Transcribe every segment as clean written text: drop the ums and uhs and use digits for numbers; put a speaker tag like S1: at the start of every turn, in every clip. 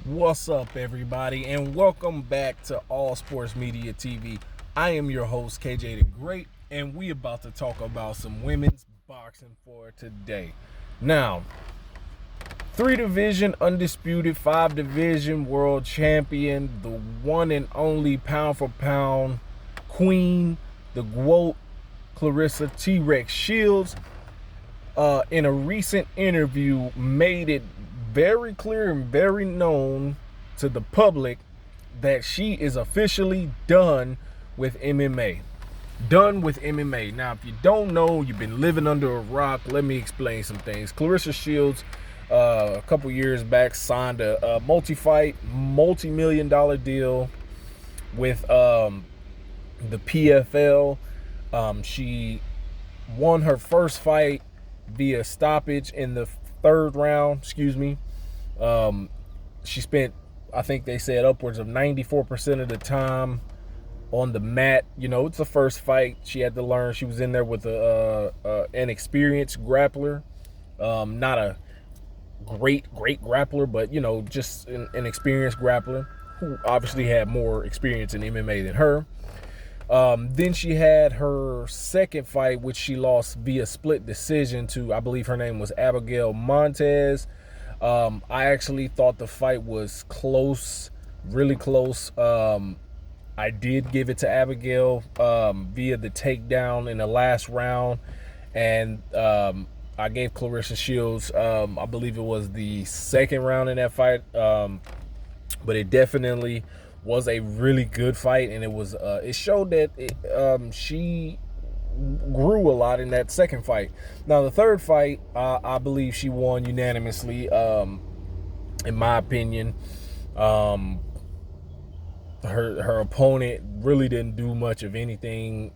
S1: What's up, everybody, and welcome back to All Sports Media TV. I am your host, KJ the Great, and we about to talk about some women's boxing for today. Now, 3 division undisputed, 5 division world champion, the one and only pound for pound queen, the GWOAT, Claressa T-Rex Shields, in a recent interview made it very clear and very known to the public that she is officially done with MMA. Done with MMA. Now, if you don't know, you've been living under a rock. Let me explain some things. Claressa Shields, a couple years back, signed a multi-fight, multi-million-dollar deal with the PFL. She won her first fight via stoppage in the third round. She spent, I think they said, upwards of 94% of the time on the mat. You know, it's the first fight. She had to learn. She was in there with an experienced grappler, not a great grappler, but, you know, just an experienced grappler who obviously had more experience in MMA than her. Then she had her second fight, which she lost via split decision to, I believe her name was Abigail Montez. I actually thought the fight was close, really close. I did give it to Abigail via the takedown in the last round, and I gave Claressa Shields, I believe it was the second round in that fight, but it definitely was a really good fight, and it showed that she grew a lot in that second fight. Now, the third fight, I believe she won unanimously, in my opinion. Her opponent really didn't do much of anything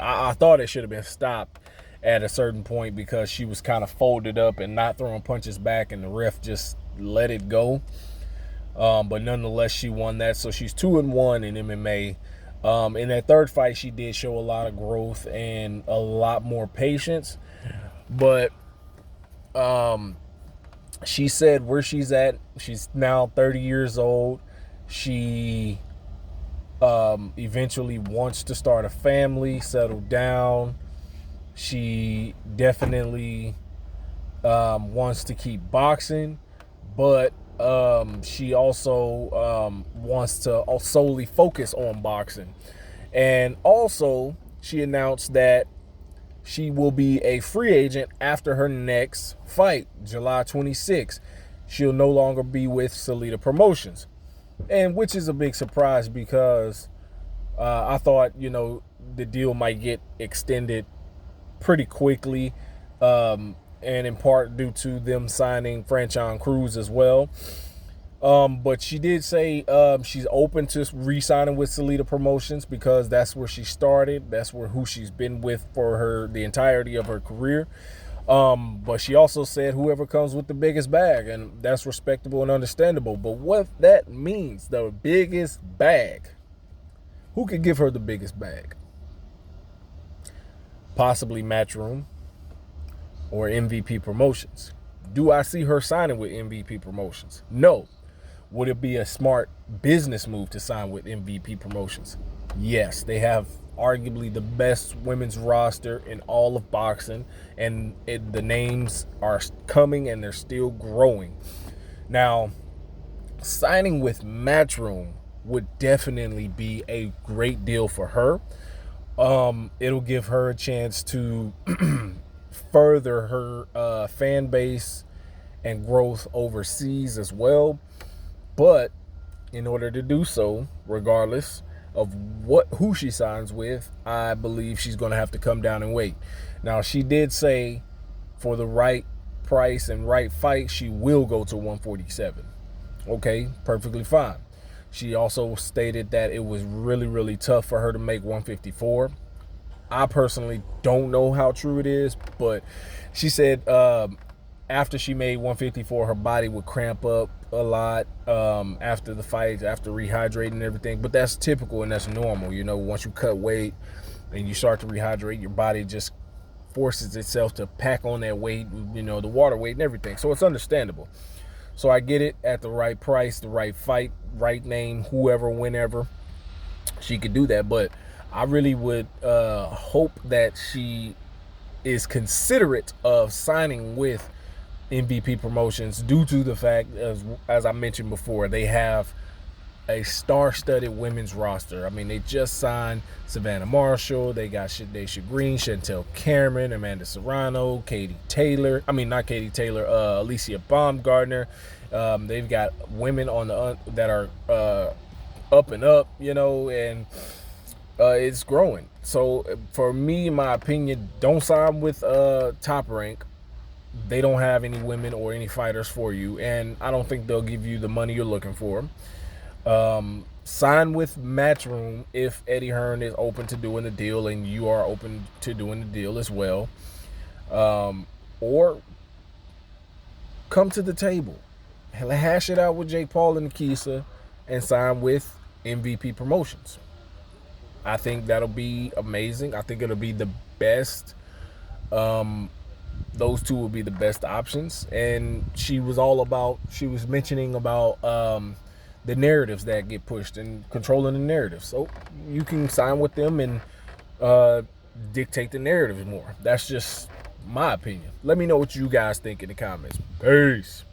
S1: I thought it should have been stopped at a certain point because she was kind of folded up and not throwing punches back, and the ref just let it go. But nonetheless, she won that, so she's 2-1 in MMA. In that third fight, she did show a lot of growth and a lot more patience. But she said where she's at. She's now 30 years old. She eventually wants to start a family, settle down. She definitely wants to keep boxing, but she also wants to solely focus on boxing. And also, she announced that she will be a free agent after her next fight, July 26th. She'll no longer be with Salida Promotions, and which is a big surprise because I thought, you know, the deal might get extended pretty quickly, and in part due to them signing Franchon Cruz as well. But she did say she's open to re-signing with Salida Promotions because that's where she started. That's who she's been with for the entirety of her career. But she also said whoever comes with the biggest bag, and that's respectable and understandable. But what that means, the biggest bag, who could give her the biggest bag? Possibly Matchroom or MVP Promotions. Do I see her signing with MVP Promotions? No. Would it be a smart business move to sign with MVP Promotions? Yes. They have arguably the best women's roster in all of boxing, and the names are coming and they're still growing. Now, signing with Matchroom would definitely be a great deal for her. It'll give her a chance to further her fan base and growth overseas as well. But in order to do so, regardless of who she signs with, I believe she's going to have to come down and wait. Now, she did say for the right price and right fight, she will go to 147. Okay, perfectly fine. She also stated that it was really, really tough for her to make 154. I personally don't know how true it is, but she said after she made 154, her body would cramp up a lot after the fight, after rehydrating and everything. But that's typical and that's normal. You know, once you cut weight and you start to rehydrate, your body just forces itself to pack on that weight, you know, the water weight and everything. So it's understandable. So I get it, at the right price, the right fight, right name, whoever, whenever, she could do that. But I really would hope that she is considerate of signing with MVP Promotions, due to the fact, as I mentioned before, they have a star-studded women's roster. I mean, they just signed Savannah Marshall. They got Shadacia Green, Chantel Cameron, Amanda Serrano, Katie Taylor. I mean, not Katie Taylor. Alicia Baumgartner. They've got women on the that are up and up, and it's growing. So for me, in my opinion, don't sign with Top Rank. They don't have any women or any fighters for you, and I don't think they'll give you the money you're looking for. Sign with Matchroom if Eddie Hearn is open to doing the deal and you are open to doing the deal as well. Or come to the table, hash it out with Jake Paul and Nikisa, and sign with MVP Promotions. I think that'll be amazing. I think it'll be the best. Those two will be the best options. And she was mentioning about the narratives that get pushed and controlling the narrative. So you can sign with them and dictate the narrative more. That's just my opinion. Let me know what you guys think in the comments. Peace.